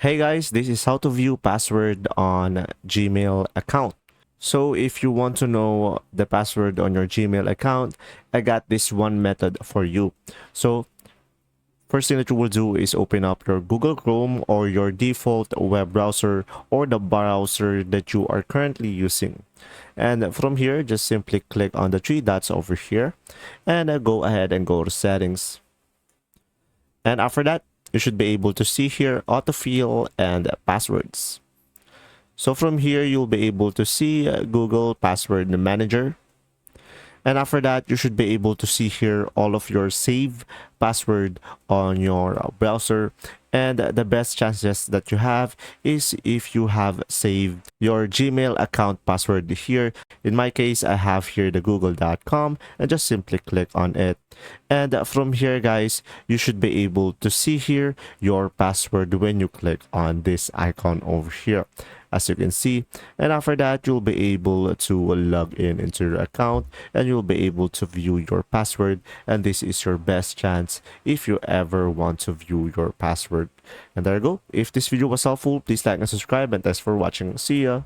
Hey guys, this is how to view password on Gmail account. So if you want to know the password on your Gmail account, I got this one method for you. So first thing that you will do is open up your Google Chrome or your default web browser or the browser that you are currently using. And from here, just simply click on the three dots over here and go ahead and go to settings. And after that, you should be able to see here autofill and passwords. So from here, you'll be able to see Google Password Manager. And after that, you should be able to see here all of your saved password on your browser. And the best chances that you have is if you have saved your Gmail account password here. In my case, I have here the google.com and just simply click on it. And from here, guys, you should be able to see here your password when you click on this icon over here, as you can see. And after that, you'll be able to log in into your account and you'll be able to view your password. And this is your best chance if you ever want to view your password. And there you go. If this video was helpful, please like and subscribe, and thanks for watching. See ya.